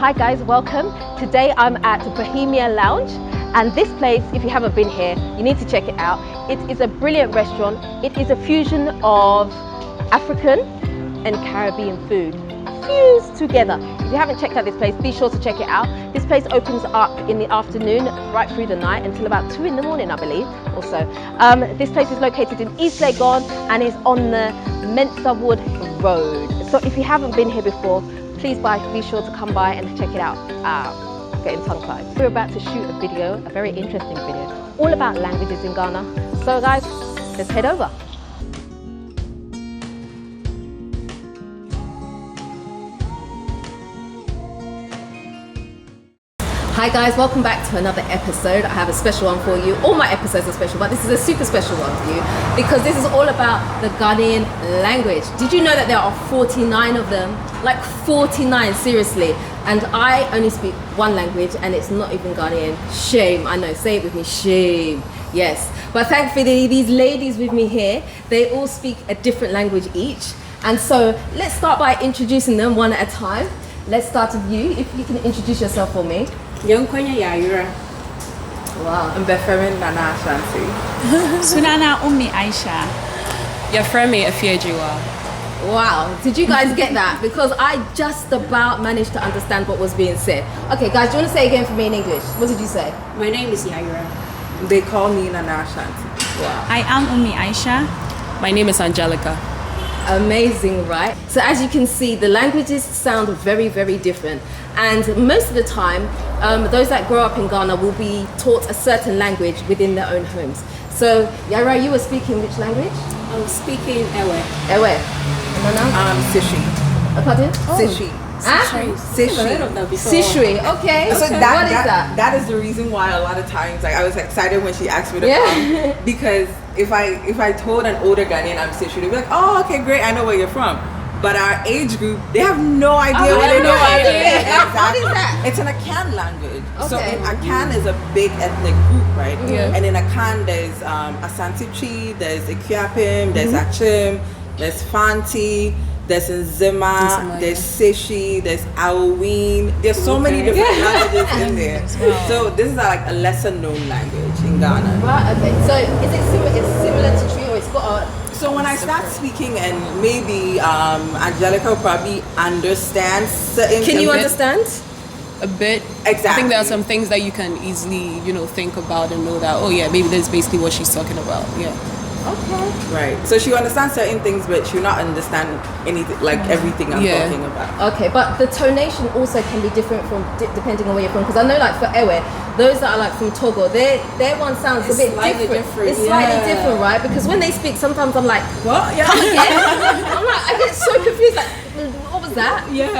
Hi guys, welcome. Today I'm at Bohemia Lounge, and this place, if you haven't been here, you need to check it out. It is a brilliant restaurant. It is a fusion of African and Caribbean food fused together. If you haven't checked out this place, be sure to check it out. This place opens up in the afternoon right through the night until about 2 in the morning, I believe, or so. This place is located in East Legon and is on the Mensa Wood Road. So if you haven't been here before, please be sure to come by and check it out. Getting tongue-tied. We're about to shoot a video, a very interesting video, all about languages in Ghana. So guys, let's head over. Hi guys, welcome back to another episode. I have a special one for you. All my episodes are special, but this is a super special one for you because this is all about the Ghanaian language. Did you know that there are 49 of them? Like 49, seriously. And I only speak one language and it's not even Ghanaian. Shame, I know, say it with me, shame. Yes, but thankfully these ladies with me here, they all speak a different language each. And so let's start by introducing them one at a time. Let's start with you, if you can introduce yourself for me. Wow. I'm Befremin Nana Ashanti. Sunana Umi Aisha. Yafremi Afiejiwa. Wow, did you guys get that? Because I just about managed to understand what was being said. Okay guys, do you want to say again for me in English? What did you say? My name is Yaira. They call me Nana Ashanti. Wow. I am Umi Aisha. My name is Angelica. Amazing, right? So as you can see, the languages sound very, very different. And most of the time, those that grow up in Ghana will be taught a certain language within their own homes. So, Yaira, you were speaking which language? I'm speaking Ewe. Ewe. Sishi. Pardon? Sishi. Sishui, okay. So what is that? That is the reason why a lot of times, like, I was excited when she asked me to come, because if I told an older Ghanaian I'm Sishui, they'd be like, oh, okay, great, I know where you're from. But our age group, they have no idea what it is. Exactly. What is that? It's an Akan language. Okay. So Akan is a big ethnic group, right? Yeah. And in Akan, there's Asantichi, there's Ikiapim, there's Achim, there's Fanti, there's Nzima, there's Sishi, there's Awin. There's so many different languages in there. So this is like a lesser known language in Ghana. Right, okay. So is it similar to Tree, or it's got a... So when I start speaking, and maybe Angelica will probably understand certain... Can you understand? A bit. Exactly. I think there are some things that you can easily, think about and know that, oh yeah, maybe that's basically what she's talking about. Yeah. Okay. Right. So she understands certain things, but she'll not understand anything, like everything I'm talking about. Okay, but the tonation also can be different from depending on where you're from. Because I know, like for Ewe, those that are like from Togo, their one sounds a bit different. It's slightly different, right? Because when they speak, sometimes I'm like, what? Yeah. Come again? I'm like, I get so confused. Like, what was that? Yeah.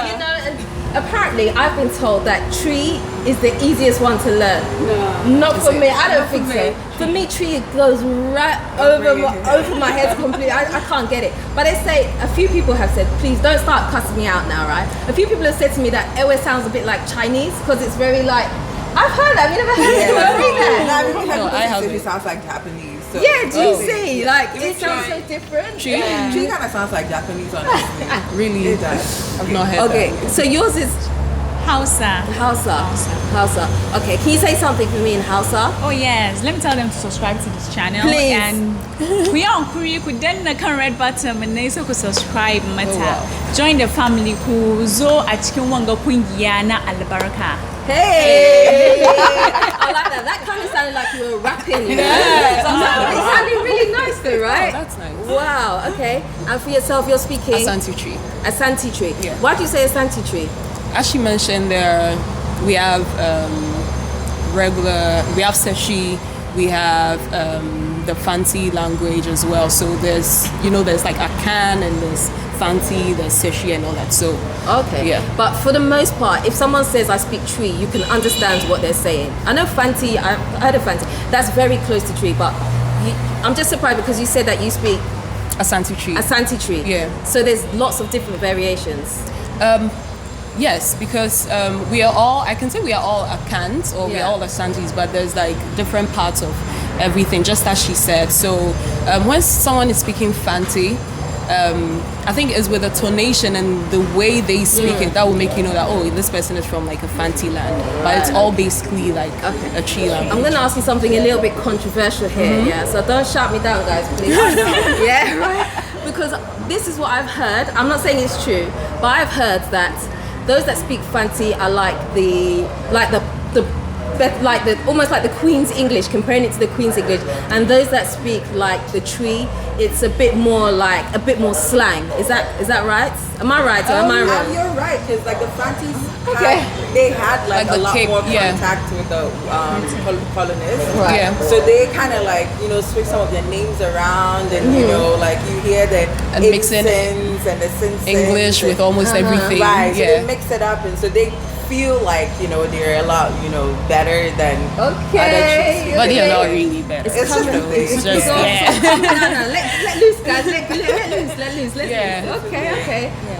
And apparently, I've been told that Tree is the easiest one to learn. No. Not for me. I don't think so. For me, Tree goes right over my head completely. I can't get it. But they say, a few people have said, please don't start cussing me out now, right? A few people have said to me that Ewe sounds a bit like Chinese because it's very like, I've heard that. Have you never heard anyone say that? I have it sounds like Japanese. So. Yeah, do you see? Like, it sounds so different. Tree kind of sounds like Japanese, honestly. Really? It does. I've not heard Okay, that. so yours is Hausa. Hausa. Okay, can you say something for me in Hausa? Oh yes, let me tell them to subscribe to this channel. Please. And we are on Kuri, could then the red button and they could subscribe matter. Join the family who zo a chicken wanga kungiana albaraka. Hey! I like that. That kind of sounded like you were rapping. It sounded really nice though, right? Oh, that's nice. Wow, okay. And for yourself, you're speaking? Asante Tree. Asante Tree. Yeah. Why do you say Asante Tree? As she mentioned, we have we have Seshi, we have the Fanti language as well. So there's like Akan and there's Fanti, there's Seshi and all that. So okay, yeah. But for the most part, if someone says I speak Tree, you can understand what they're saying. I know Fanti. I heard of Fanti. That's very close to Tree, but I'm just surprised because you said that you speak Asante Tree. Asante Tree. Yeah. So there's lots of different variations. Yes, because we are all Akans or we are all Asantis, but there's like different parts of everything, just as she said. So when someone is speaking Fanti, I think it's with the tonation and the way they speak it that will make you know that, oh, this person is from like a fancy land. But it's all basically like a tree language. I'm going to ask you something a little bit controversial here, yeah? So don't shout me down, guys, please. Yeah, right? Because this is what I've heard. I'm not saying it's true, but I've heard that those that speak fancy are almost like the Queen's English, comparing it to the Queen's English, and those that speak like the tree, it's a bit more slang. Is that right? Am I right or am I wrong? You're right, because like the Fantis, Okay. had like a lot Cape, more contact with the colonists. Right. Yeah. So they kind of like, switch some of their names around, and like you hear the And mix in Ibsens and the Simpsons English with almost everything. Right, so Yeah. they mix it up, and so they feel like they're a lot better than other Okay. troops. But they're not really better. It's just a thing. It's just, Let loose, guys. Let loose. Yeah.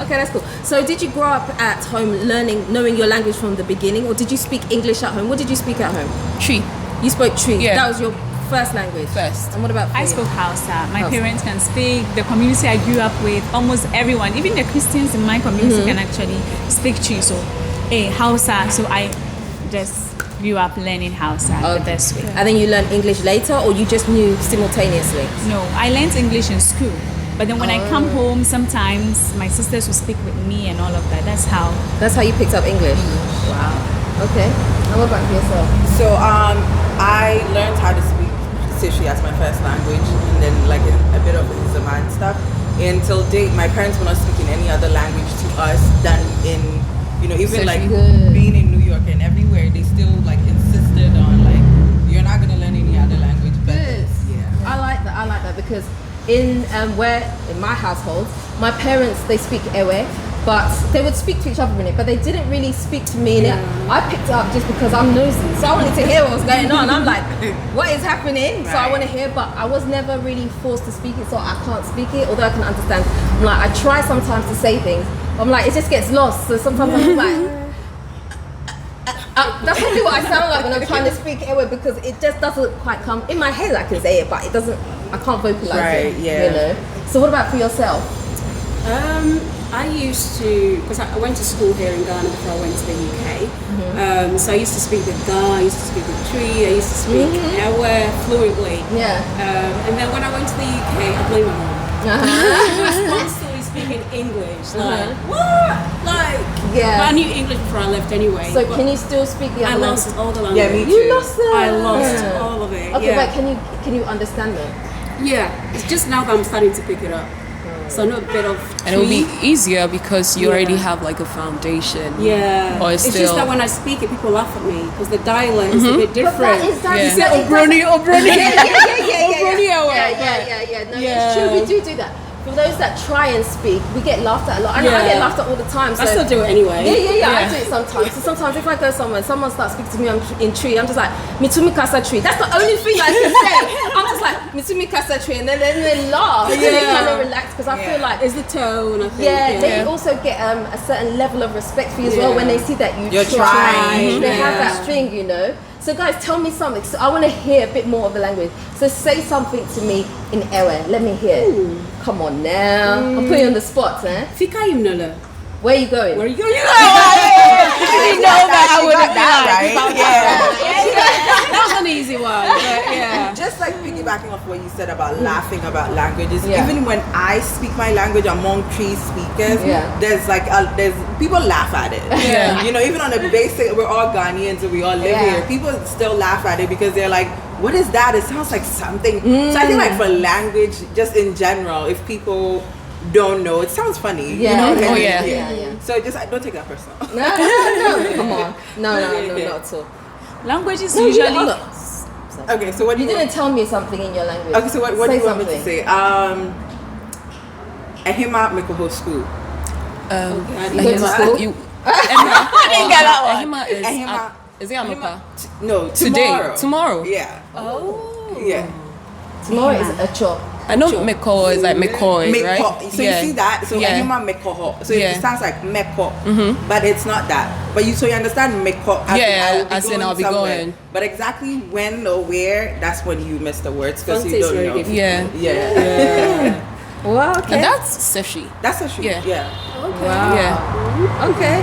Okay, that's cool. So did you grow up at home knowing your language from the beginning, or did you speak English at home? What did you speak at home? Tree. You spoke Tree. Yeah. That was your first language. First. And what about I you? spoke Hausa. My Hausa. parents can speak. The community I grew up with, almost everyone, even the Christians in my community can actually speak Chi. So, Hausa. So I just grew up learning Hausa the best way. And then you learned English later, or you just knew simultaneously? No, I learned English in school. But then when I come home, sometimes my sisters will speak with me and all of that. That's how you picked up English? Wow. Okay. And what about yourself? So I learned how to speak Sishi as my first language, and then like a bit of Zaman stuff. Until date, my parents were not speaking any other language to us than in, even like being in New York and everywhere, they still like insisted on like, you're not gonna learn any other language but this. Yeah. I like that because in my household, my parents, they speak Ewe, but they would speak to each other in it, but they didn't really speak to me in it. I picked it up just because I'm nosy, so I wanted to hear what was going on. I'm like, what is happening? So I want to hear, but I was never really forced to speak it, so I can't speak it, although I can understand. I'm like, I try sometimes to say things, but I'm like, it just gets lost, so sometimes I'm like, that's probably what I sound like when I'm trying to speak Ewe, because it just doesn't quite come in my head. I can say it, but it doesn't. I can't vocalize it. Yeah. So what about for yourself? I used to, because I went to school here in Ghana before I went to the UK. So I used to speak the Ga, I used to speak the Tree, I used to speak Ewe fluently. Yeah. And then when I went to the UK, I blame my mom. She was constantly speaking English. Like, what? Like, Yeah. but I knew English before I left anyway. So but can you still speak the I other lost language? all the language. Yeah, me too. You lost it. I lost all of it. Okay, yeah. but can you understand them? Yeah, it's just now that I'm starting to pick it up. So I know a bit of And it will be Tree. easier because you already have like a foundation. Yeah. Or It's still. just that when I speak it, people laugh at me because the dialect is a bit different. But that is Yeah. that is- Obroni. Yeah. No, Yeah. it's true. We do that. For those that try and speak, we get laughed at a lot. I know I Yeah. get laughed at all the time. So I still do it anyway. Yeah. I do it sometimes. So sometimes if I go somewhere, someone starts speaking to me in Tree, I'm just like, Mitsumi Kasa Tree. That's the only thing I can say. I'm just like, Mitsumi Kasa Tree. And then they laugh. And they kind of relax because I feel like, It's the tone, I think. they also get a certain level of respect for you as well when they see that You're try. trying. They have that thing, So guys, tell me something. So I want to hear a bit more of the language. So say something to me in Ewe. Let me hear. Come on now. I'm putting you on the spot, eh? Fika Imnala. Where are you going? Where are you going? You know that I would have right? That was an easy one, but yeah. Just like piggybacking off what you said about laughing about languages, Yeah. even when I speak my language among Tree speakers, there's people laugh at it. Yeah. Even on the basic, we're all Ghanaians and we all live here. People still laugh at it because they're like, what is that? It sounds like something. So I think like for language, just in general, if people don't know, it sounds funny. Yeah. And- Yeah. So just don't take that personal. No, come on. No, not at all. languages No, usually. hold on. Okay, so what do You you didn't tell me something in your language. Okay, so what do you want me to something. say? Ehima Mikoho School. You go to school? I didn't get that one. Ehima is. Ehima. Is it Amapa? No, Today. Tomorrow. Yeah. Oh. Yeah. Tomorrow is a chop. I know Meko is like McCoy, right? So you see that? So Ehima Mekoho. So it sounds like Meko, but it's not that. But you understand Meko as in I'll be going. But exactly when or where, that's when you miss the words because you don't know. Yeah. Wow, okay. And that's seshi. That's a shoe. Yeah. Wow. Yeah. Okay.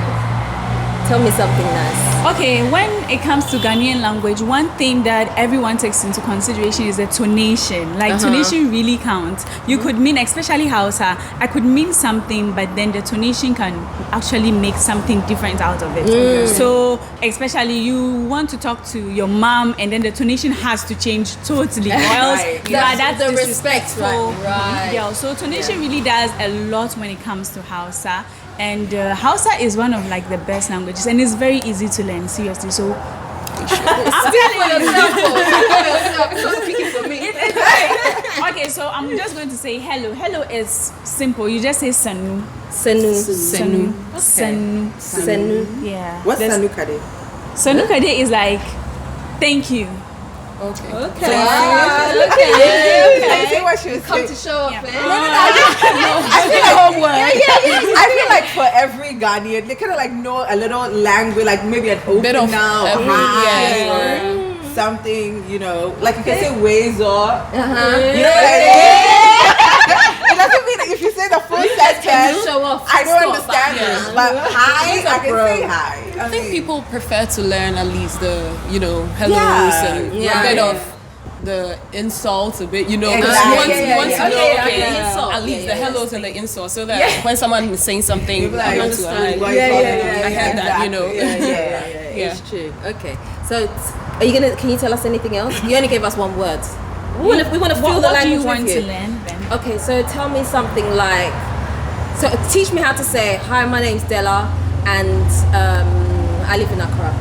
Tell me something nice. Okay, when it comes to Ghanaian language, one thing that everyone takes into consideration is the tonation. Like tonation really counts. You could mean, especially Hausa, I could mean something, but then the tonation can actually make something different out of it. So, especially you want to talk to your mom, and then the tonation has to change totally, or else that's the disrespectful. right. Yeah, so tonation really does a lot when it comes to Hausa. And Hausa is one of like the best languages, and it's very easy to learn, seriously. So I'm telling you. Speaking for me. Okay, so I'm just going to say hello. Hello is simple. You just say sanu. Senu. Sanu. Sanu. Senu. Yeah. What's Sanukade? Sanukade is like thank you. Okay. Okay. I see what she was Come saying. to show off, eh? I feel like I feel like for every Ghanaian, they kind of like know a little language, like maybe an open Bit of now, every- hi, yeah. or something, you know, like you can say ways or. You know Uh-huh. what I mean? It doesn't mean that if you say the full sentence, show off. I don't Stop. understand Yeah. it. But hi, I can bro. say hi. I think people prefer to learn at least the, hellos Yeah. and Yeah. a bit Yeah. of the insults a bit, Exactly. you want Yeah, to yeah, know, yeah. okay, Okay, insult. at least Yeah, the yeah. hellos and the insults, so that when someone is saying something, You'll be like, I want to understand what like, you're talking yeah, about. I heard that, Yeah. It's true. Okay. So, can you tell us anything else? You only gave us one word. We want to feel the What do language you with want you. to learn then? Okay, so tell me something like, so teach me how to say, hi, my name's Dela, and I live in Accra.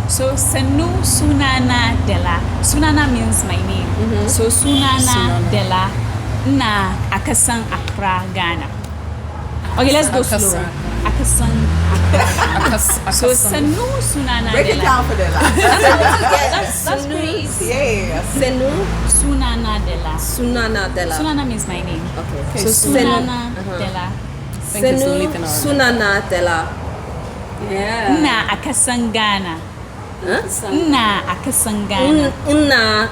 So Sanu Sunana Dela. Sunana means my name. So Sunana Dela na Akasan Accra, Ghana. Okay, let's go Akasan. slow. Akasan Accra. So Sanu Sunana Break it Dela. down for them. That's pretty easy. Yeah. Senu Sunana Dela. Sunana Dela. Sunana means my name. Okay. So Sunana Dela. think it's the only Senu thing I remember. Sunana Dela. Yeah. Na Akasan Ghana. Na Akasan Ghana. Una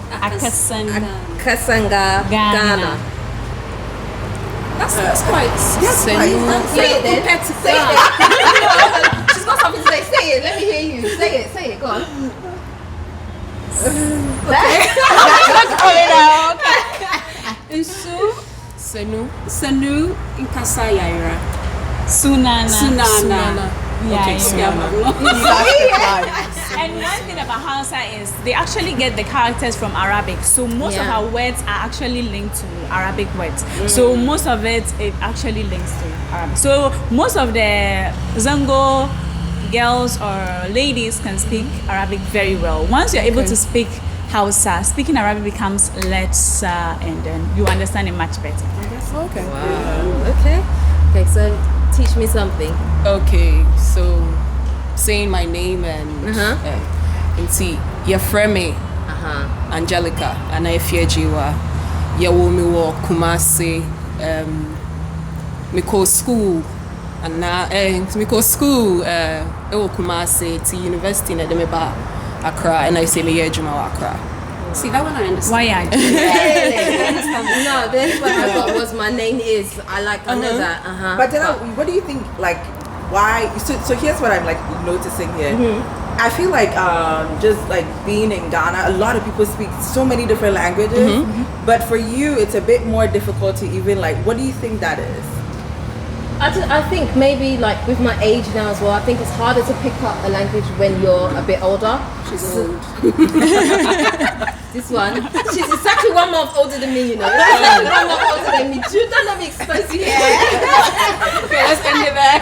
Akasan Kasanga Ghana. That's quite. Say it then. Compared to Say it. She's got something to say. Say it. Let me hear you. Say it. Go on. Nsu Senu. Nkasa Yaira. Sunana. Sunana. Yeah, Okay, yeah. Sunana. And one thing about Hausa is they actually get the characters from Arabic. So most of Yeah. our words are actually linked to Arabic words. So most of it actually links to Arabic. So most of the Zango girls or ladies can speak Arabic very well. Once you're able to speak Hausa, speaking Arabic becomes less and then you understand it much better. Okay. Okay, so teach me something. Okay, so saying my name and see your friend me Angelica and I fear Jiwa. Ya wo me wo Kumasi me go school and now me go school wo Kumasi to university na dem ba Accra and I say me ye Juma Accra. See, that one I understand. Why are No, the only one I got was my name is. I know that. But then, what do you think? Like, why? So here's what I'm like noticing here. I feel like just like being in Ghana, a lot of people speak so many different languages. But for you, it's a bit more difficult to even like. What do you think that is? I think maybe like with my age now as well, I think it's harder to pick up a language when you're a bit older. She's old. This one, she's exactly 1 month older than me, you know. Exactly 1 month older than me. You don't let me expose you. Okay, let's end it there.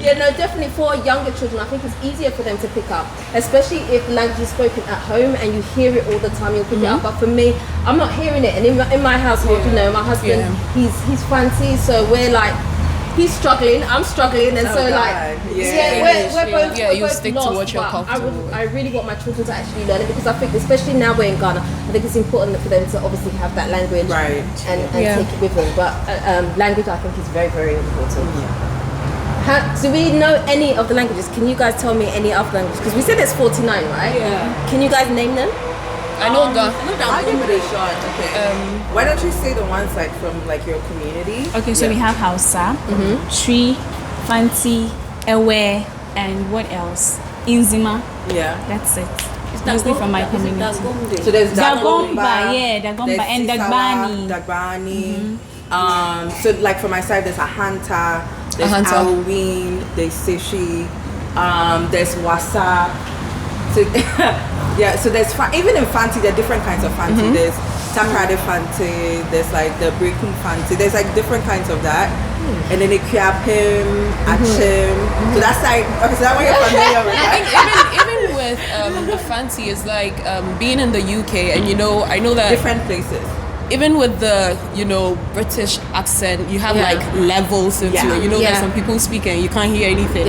Yeah, no, definitely for younger children, I think it's easier for them to pick up, especially if language is spoken at home and you hear it all the time, you'll pick it up. But for me, I'm not hearing it, and in my household, you know, my husband, he's fancy, so we're like, he's struggling, I'm struggling, and so God. like, Yeah. we're both Yeah, we're you both stick to lost, what you're but comfortable with. I really want my children to actually learn it, because I think, especially now we're in Ghana, I think it's important for them to obviously have that language Right. and take it with them. But language, I think, is very, very important. Do we know any of the languages? Can you guys tell me any other languages? Because we said there's 49, right? Yeah. Can you guys name them? I know Ghana. I'll give it a shot. Okay. Why don't you say the ones like from like your community? Okay, so we have Hausa, Tree, Fanti, Ewe, and what else? Inzima. Yeah. That's it. Mostly from my community. So there's Dagomba, Dagomba, and Dagbani. Dagbani. So like for my side, there's a Hanta, there's Halloween, there's Seshi, there's Wasa. So yeah, so there's even in Fanti, there are different kinds of Fanti. There's Takrade Fanti, there's like the Brekum Fanti. There's like different kinds of that. And then Equiapim, Achim. So that's like, okay, so that one you're familiar with, right? Even with the fancy is like being in the UK, and I know that Different places. even with the British accent, you have like levels into it. There's some people speaking, you can't hear anything.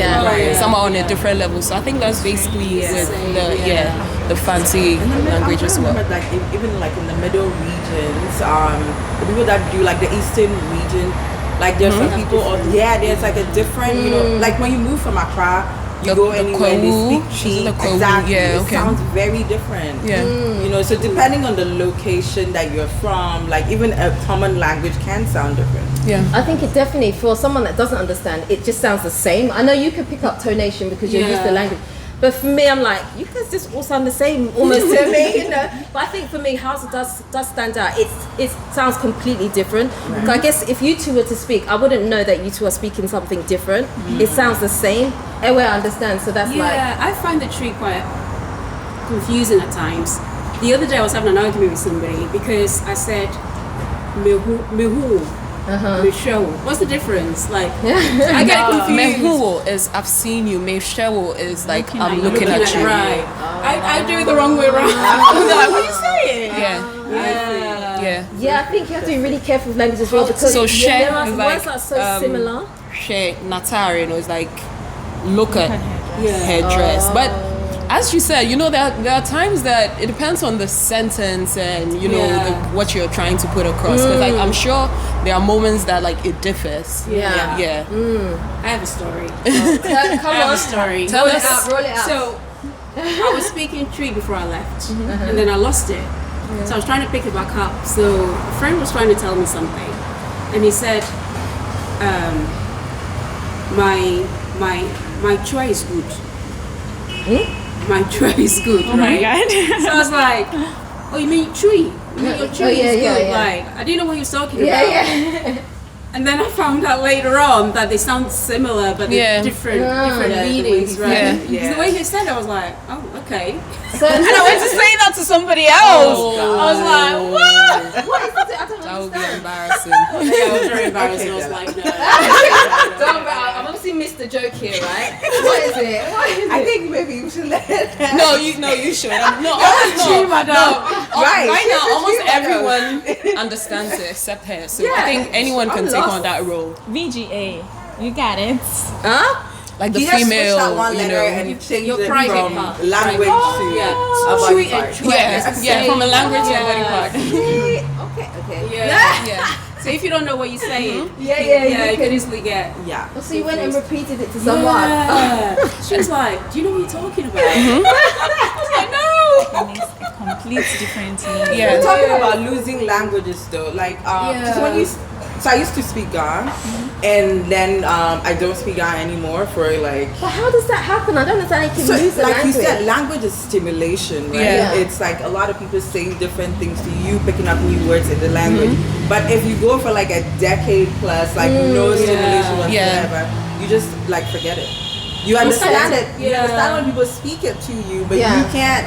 Some are on a different level. So I think that's basically with the fancy language as well. I remember like even like in the middle regions, the people that do like the eastern region, like there's some people there's like a different, like when you move from Accra, you go anywhere and they speak Chi. Exactly. It sounds very different. So depending on the location that you're from, like even a common language can sound different. I think it definitely, for someone that doesn't understand, it just sounds the same. I know you can pick up tonation because you're used to the language. But for me, I'm like, you guys just all sound the same almost to me, But I think for me, Hausa does stand out. It sounds completely different. Right. I guess if you two were to speak, I wouldn't know that you two are speaking something different. It sounds the same. Everywhere I understand, so that's I find the tree quite confusing at times. The other day I was having an argument with somebody because I said, mehu. Meshewo. What's the difference? Like, I get confused. Mehuo is I've seen you. Meshewo is like I'm looking at you. Right. I do it the wrong way around. What are you saying? Yeah, I think you have to be really careful with language as well because so there are words that are so similar. She Natari, it's like look at headdress, but. As you said, there are times that it depends on the sentence and what you're trying to put across. Because I'm sure there are moments that like it differs. I have a story. Come on, story. Tell us. Roll it out. So I was speaking Tree before I left, and then I lost it. So I was trying to pick it back up. So a friend was trying to tell me something, and he said, "My try is good." My try is good, right? My God. So I was like, oh, you mean tree? You mean your tree is good? Like, I didn't know what he was talking about. And then I found out later on that they sound similar, but they're different meanings, right? Because the way he said it, I was like, oh, okay. So, and I went to say that to somebody else. I was like, what is it? I don't That would be understand. embarrassing. I was very embarrassed. I was like, no. I've obviously missed the joke here, right? What is it? I think maybe you should let it. No, you should. Right now, almost everyone understands it except her. So I think anyone can take on that role. VGA, you got it. Huh? Like the You just switch female, that one letter and change your it private from part. language to a body part. from a language to a body part. Okay. Yeah. So if you don't know what you're saying, you can easily get. Yeah. So you went and repeated it to someone. Yeah. She was like, do you know what you're talking about? I was like, no. It makes a complete difference. We're talking about losing languages though. Like, 'cause when you, so I used to speak Ghana, and then I don't speak Ghana anymore for like. But how does that happen? I don't understand how you can lose the like language. you said, language is stimulation, right? Yeah. It's like a lot of people saying different things to you, picking up new words in the language. But if you go for like a decade plus, like no stimulation whatsoever, you just like forget it. You understand it. You understand when people speak it to you, but you can't.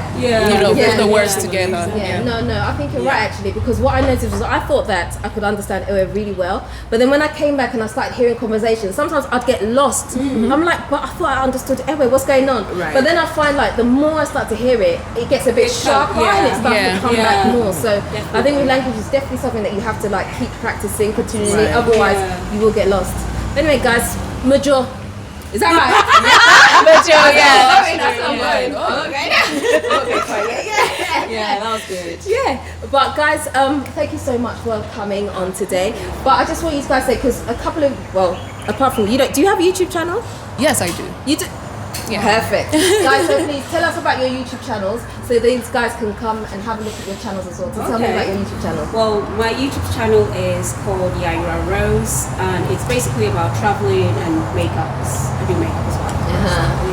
Put the words together. No, I think you're right actually, because what I noticed was I thought that I could understand Ewe really well, but then when I came back and I started hearing conversations, sometimes I'd get lost. I'm like, but I thought I understood Ewe, what's going on? Right. But then I find like the more I start to hear it, it gets a bit sharper and it starts to come back more. So I think with language is definitely something that you have to like keep practicing continually, otherwise you will get lost. Anyway guys, Majo. Is that right? Yeah, that was good. Yeah, but guys, thank you so much for coming on today. But I just want you guys to say, because a couple of, apart from do you have a YouTube channel? Yes, I do. You do? Yeah. Perfect. Guys, so please tell us about your YouTube channels so these guys can come and have a look at your channels as well. So tell me about your YouTube channel. Well, my YouTube channel is called Yaira Rose, and it's basically about traveling and makeups. I do makeup as well.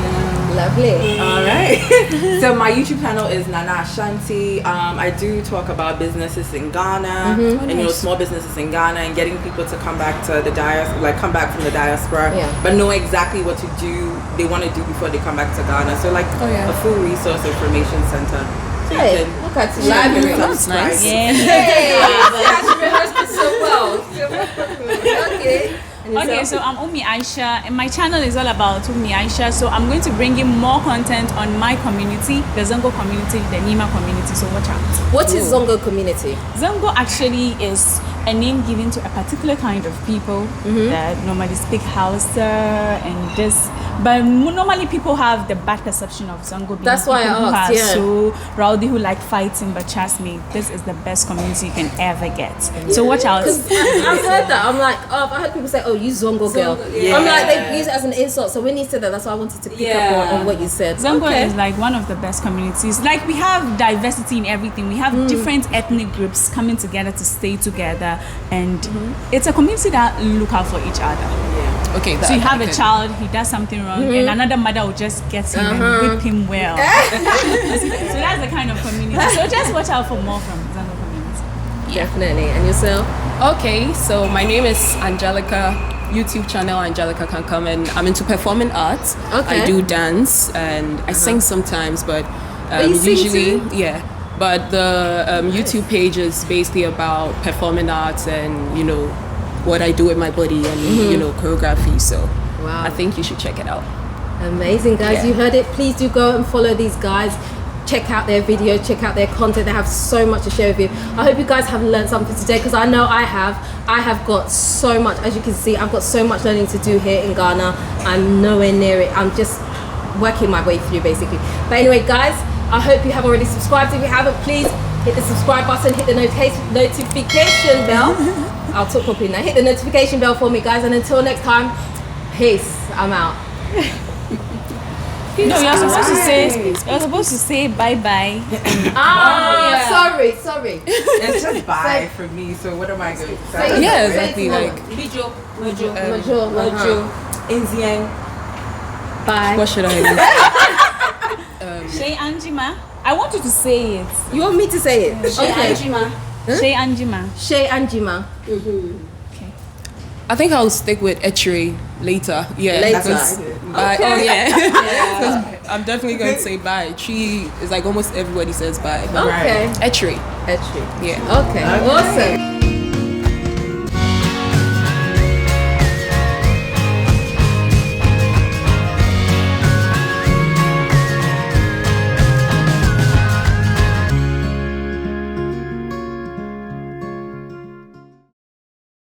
Lovely. All right. So my YouTube channel is Nana Ashanti. I do talk about businesses in Ghana and small businesses in Ghana and getting people to come back to the diaspora, like come back from the diaspora, but know exactly what to do they want to do before they come back to Ghana. So like a full resource information center. So Hey, look at you. like and That's subscribe. nice. Hey, she rehearsed it so well. Okay. And Okay, yourself? so I'm Umi Aisha, and my channel is all about Umi Aisha. So I'm going to bring in more content on my community, the Zongo community, the Nima community. So watch out. What is Zongo community? Zongo actually is a name given to a particular kind of people that normally speak Hausa and this. But normally people have the bad perception of Zongo being That's why I people who asked, are yeah. so rowdy, who like fighting. But trust me, this is the best community you can ever get. So watch out. Because I've heard that. I'm like, I heard people say, oh, you Zongo girl. yeah. I'm like, they use it as an insult. So when you said that, that's why I wanted to pick up on what you said. Zongo is like one of the best communities. Like we have diversity in everything. We have different ethnic groups coming together to stay together, and it's a community that look out for each other. Okay, So you have a child, he does something wrong, and another mother will just get him and whip him well. So that's the kind of community. So just watch out for more from Zongo community. Definitely. And yourself? Okay, so my name is Angelica. YouTube channel Angelica can come, and I'm into performing arts. Okay. I do dance and I sing sometimes, but you sing usually too? But the YouTube page is basically about performing arts and what I do with my body and choreography. So Wow. I think you should check it out. Amazing, guys. Yeah. You heard it. Please do go and follow these guys. Check out their videos, check out their content. They have so much to share with you. I hope you guys have learned something today, because I know I have. I have got so much, as you can see, I've got so much learning to do here in Ghana. I'm nowhere near it. I'm just working my way through, basically. But anyway, guys, I hope you have already subscribed. If you haven't, please hit the subscribe button, hit the notification bell. I'll talk properly now. Hit the notification bell for me, guys. And until next time, peace. I'm out. No, you're supposed to say bye bye. Sorry. It's just bye for me. So what am I going to say? Yeah, exactly. Like, Mojo. Indian. Bye. what should I do? Shay Anjima. I want you to say it. You want me to say it? Okay. Shay Anjima. Shay Anjima. I think I'll stick with Etre later. Yeah. Later. because Bye. Okay. Oh yeah. 'Cause I'm definitely going to say bye. Tree is like almost everybody says bye. Okay. Etre. Etri. Yeah. Okay. Awesome.